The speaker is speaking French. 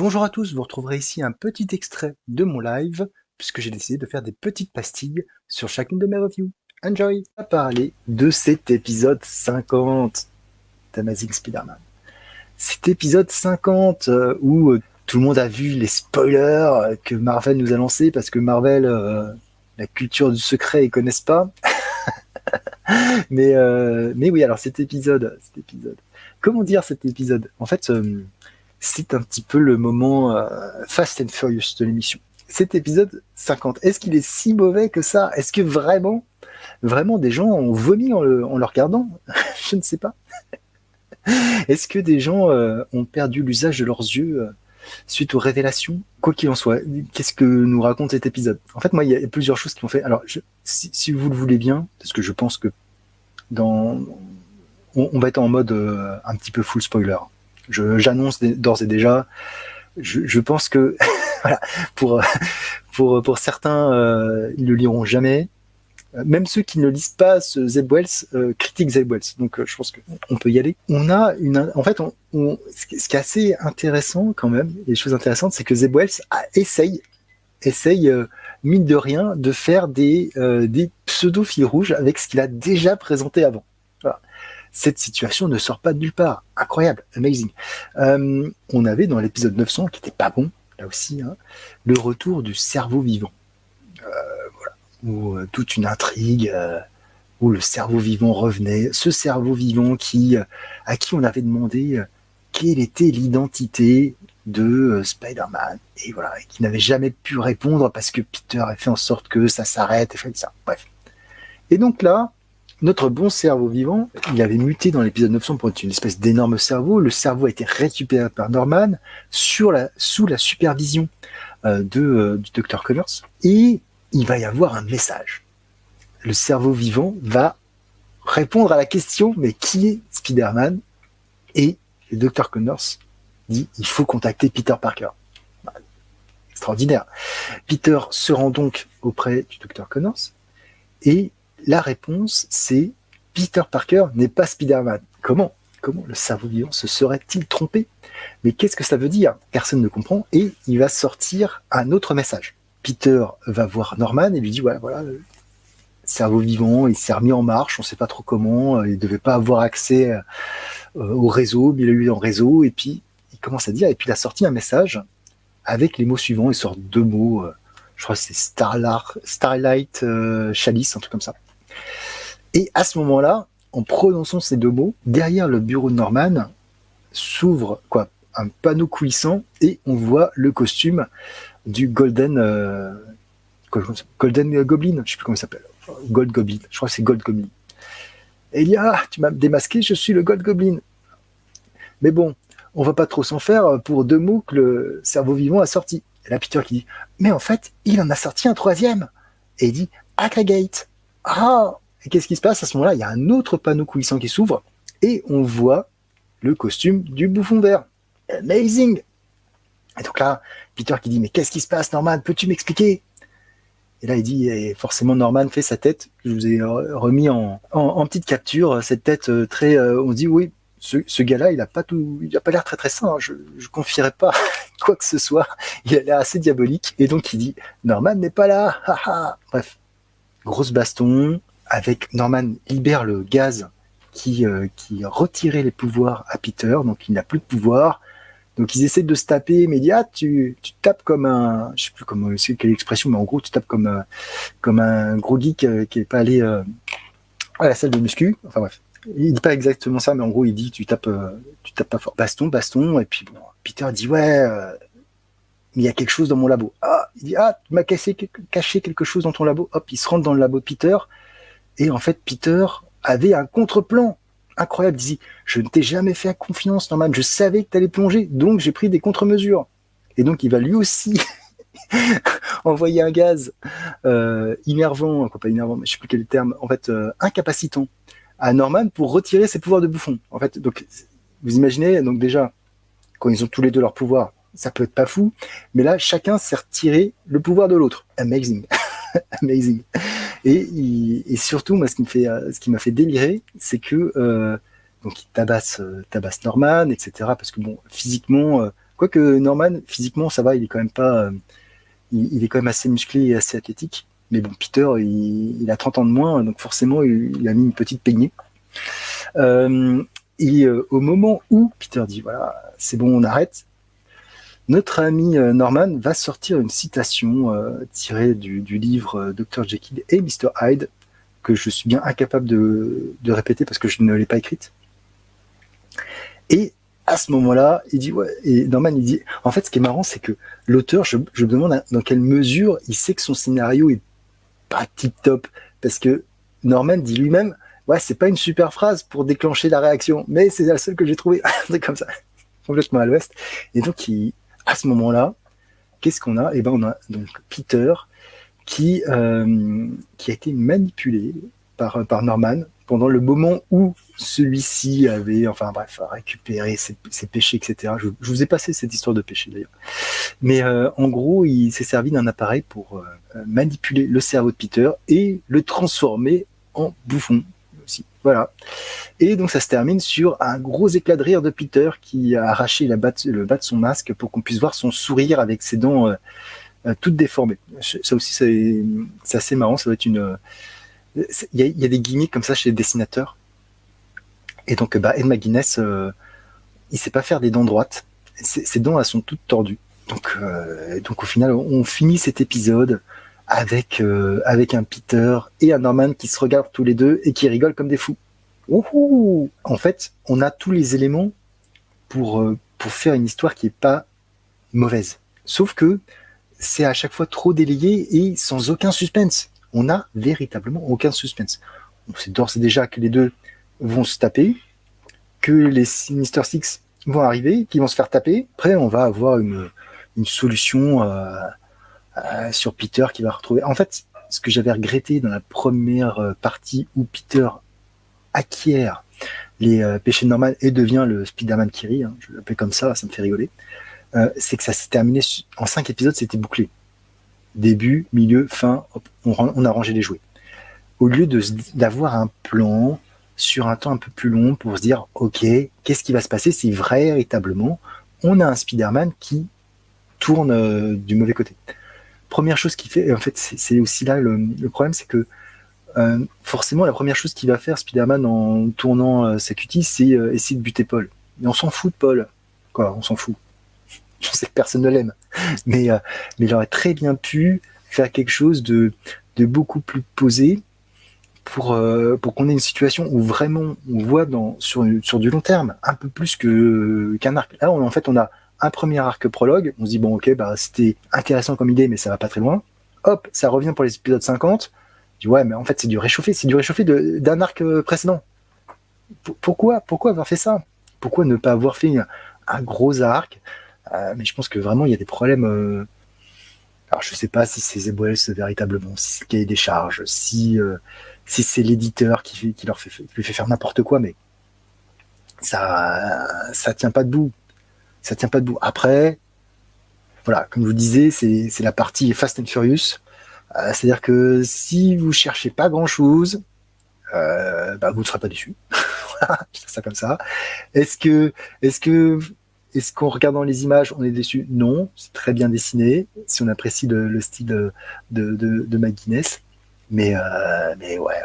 Bonjour à tous, vous retrouverez ici un petit extrait de mon live, puisque j'ai décidé de faire des petites pastilles sur chacune de mes reviews. Enjoy! On va parler de cet épisode 50 d'Amazing Spider-Man. Cet épisode 50 où tout le monde a vu les spoilers que Marvel nous a lancés, parce que Marvel, la culture du secret, ils connaissent pas. Mais oui, alors cet épisode, comment dire cet épisode? En fait, c'est un petit peu le moment Fast and Furious de l'émission. Cet épisode 50, est-ce qu'il est si mauvais que ça? Est-ce que vraiment des gens ont vomi en le regardant? Je ne sais pas. Est-ce que des gens ont perdu l'usage de leurs yeux suite aux révélations? Quoi qu'il en soit, qu'est-ce que nous raconte cet épisode? En fait, moi, il y a plusieurs choses qui m'ont fait. Alors, si vous le voulez bien, parce que je pense que dans, on va être en mode un petit peu full spoiler. J'annonce d'ores et déjà, je pense que voilà, pour, pour certains, ils ne le liront jamais. Même ceux qui ne lisent pas ce Zeb Wells critiquent Zeb Wells. Donc je pense qu'on peut y aller. En fait, ce qui est assez intéressant quand même, les choses intéressantes, c'est que Zeb Wells essaye mine de rien, de faire des pseudo-fils rouges avec ce qu'il a déjà présenté avant. Voilà. Cette situation ne sort pas de nulle part. Incroyable, amazing. On avait dans l'épisode 900, qui était pas bon, là aussi, hein, le retour du cerveau vivant. Voilà. Où toute une intrigue, où le cerveau vivant revenait. Ce cerveau vivant à qui on avait demandé quelle était l'identité de Spider-Man. Et voilà, et qui n'avait jamais pu répondre parce que Peter a fait en sorte que ça s'arrête et fait ça. Bref. Et donc là, notre bon cerveau vivant, il avait muté dans l'épisode 900 pour être une espèce d'énorme cerveau. Le cerveau a été récupéré par Norman sous la supervision du Dr. Connors. Et il va y avoir un message. Le cerveau vivant va répondre à la question, mais qui est Spider-Man? Et le Dr. Connors dit, il faut contacter Peter Parker. Bah, extraordinaire. Peter se rend donc auprès du Dr. Connors et la réponse, c'est Peter Parker n'est pas Spider-Man. Comment le cerveau vivant se serait-il trompé? Mais qu'est-ce que ça veut dire? Personne ne comprend et il va sortir un autre message. Peter va voir Norman et lui dit ouais, voilà, le cerveau vivant, il s'est remis en marche, on ne sait pas trop comment, il ne devait pas avoir accès au réseau, mais il a eu en réseau et puis il commence à dire et puis il a sorti un message avec les mots suivants, il sort deux mots, je crois que c'est Starlight Chalice, un truc comme ça. Et à ce moment-là, en prononçant ces deux mots, derrière le bureau de Norman, s'ouvre un panneau coulissant et on voit le costume du Golden Goblin, je sais plus comment il s'appelle, Gold Goblin, je crois que c'est Gold Goblin. Et il dit tu m'as démasqué, je suis le Gold Goblin. Mais bon, on va pas trop s'en faire pour deux mots que le cerveau vivant a sorti. Et là Peter qui dit mais en fait il en a sorti un troisième et il dit Aggregate. Et qu'est-ce qui se passe à ce moment-là? Il y a un autre panneau coulissant qui s'ouvre et on voit le costume du bouffon vert. Amazing! Et donc là, Peter qui dit mais qu'est-ce qui se passe, Norman? Peux-tu m'expliquer? Et là il dit et forcément Norman fait sa tête. Je vous ai remis en petite capture cette tête très. On se dit oui, ce gars-là il a pas l'air très très sain. Hein. Je confierais pas quoi que ce soit. Il a l'air assez diabolique. Et donc il dit Norman n'est pas là. Bref, grosse baston. Avec Norman libère le gaz qui retirait les pouvoirs à Peter, donc il n'a plus de pouvoir. Donc ils essaient de se taper, mais il dit tu tapes comme un, je sais plus comment c'est quelle expression, mais en gros tu tapes comme un gros geek qui est pas allé à la salle de muscu. Enfin bref, il dit pas exactement ça, mais en gros il dit tu tapes pas fort. Baston, et puis bon, Peter dit ouais. Mais il y a quelque chose dans mon labo. Il dit tu m'as caché quelque chose dans ton labo. Hop, il se rentre dans le labo de Peter. Et en fait, Peter avait un contre-plan incroyable. Il dit, je ne t'ai jamais fait confiance, Norman. Je savais que tu allais plonger, donc j'ai pris des contre-mesures. Et donc, il va lui aussi envoyer un gaz innervant, pas innervant, mais je ne sais plus quel est le terme, en fait, incapacitant à Norman pour retirer ses pouvoirs de bouffon. En fait, donc, vous imaginez, donc déjà, quand ils ont tous les deux leurs pouvoirs, ça peut être pas fou, mais là, chacun s'est retiré le pouvoir de l'autre. Amazing. Amazing. Et surtout, moi, ce qui m'a fait délirer, c'est que donc il tabasse Norman, etc. Parce que bon, physiquement, Quoique Norman, physiquement, ça va, il est quand même pas, il est quand même assez musclé et assez athlétique. Mais bon, Peter, il a 30 ans de moins, donc forcément, il a mis une petite peignée. Et au moment où Peter dit, voilà, c'est bon, on arrête, notre ami Norman va sortir une citation tirée du livre Dr. Jekyll et Mr. Hyde, que je suis bien incapable de répéter parce que je ne l'ai pas écrite. Et à ce moment-là, il dit, ouais, et Norman, il dit, en fait, ce qui est marrant, c'est que l'auteur, je me demande dans quelle mesure il sait que son scénario est pas tip-top, parce que Norman dit lui-même, ouais, c'est pas une super phrase pour déclencher la réaction, mais c'est la seule que j'ai trouvée, un truc comme ça, complètement à l'ouest. Et donc, à ce moment-là, qu'est-ce qu'on a? Eh ben, on a donc Peter qui a été manipulé par Norman pendant le moment où celui-ci avait, enfin bref, récupéré ses péchés, etc. Je vous ai passé cette histoire de péché d'ailleurs. Mais en gros, il s'est servi d'un appareil pour manipuler le cerveau de Peter et le transformer en bouffon aussi. Voilà. Et donc ça se termine sur un gros éclat de rire de Peter qui a arraché le bas de son masque pour qu'on puisse voir son sourire avec ses dents toutes déformées. Ça aussi, c'est assez marrant. Ça doit être une. Il y a des gimmicks comme ça chez les dessinateurs. Et donc, Ed McGuinness, il sait pas faire des dents droites. Ses dents, elles sont toutes tordues. Donc au final, on finit cet épisode avec un Peter et un Norman qui se regardent tous les deux et qui rigolent comme des fous. Ouhou. En fait, on a tous les éléments pour faire une histoire qui est pas mauvaise. Sauf que c'est à chaque fois trop délayé et sans aucun suspense. On n'a véritablement aucun suspense. On sait d'ores et déjà que les deux vont se taper, que les Sinister Six vont arriver, qu'ils vont se faire taper. Après, on va avoir une solution sur Peter qui va retrouver. En fait, ce que j'avais regretté dans la première partie où Peter acquiert les péchés de Norman et devient le Spider-Man qui rit, hein, je l'appelle comme ça me fait rigoler, c'est que ça s'est terminé en 5 épisodes, c'était bouclé. Début, milieu, fin, hop, on a rangé les jouets. Au lieu d'avoir un plan sur un temps un peu plus long pour se dire, ok, qu'est-ce qui va se passer si véritablement on a un Spider-Man qui tourne du mauvais côté. Première chose qu'il fait, et en fait c'est aussi là le problème, c'est que forcément la première chose qu'il va faire Spider-Man en tournant sa cutie, c'est essayer de buter Paul. Mais on s'en fout de Paul. Quoi, on s'en fout. Je sais que personne ne l'aime. Mais il aurait très bien pu faire quelque chose de beaucoup plus posé pour qu'on ait une situation où vraiment on voit sur du long terme, un peu plus qu'un arc. Là, en fait, on a un premier arc prologue, on se dit, bon, ok, c'était intéressant comme idée, mais ça va pas très loin. Hop, ça revient pour les épisodes 50. Je dis, ouais, mais en fait, c'est du réchauffé d'un arc précédent. Pourquoi avoir fait ça? Pourquoi ne pas avoir fait un gros arc? Mais je pense que vraiment, il y a des problèmes. Alors, je sais pas si c'est Zeb Wells véritablement, si c'est le cahier des charges, si c'est l'éditeur qui lui fait faire n'importe quoi, mais ça tient pas debout. Ça tient pas debout. Après, voilà, comme je vous disais, c'est la partie Fast and Furious. C'est-à-dire que si vous cherchez pas grand-chose, vous ne serez pas déçu. Voilà, je dis ça comme ça. Est-ce qu'en regardant les images, on est déçu? Non, c'est très bien dessiné, si on apprécie le style de McGuinness. Mais ouais,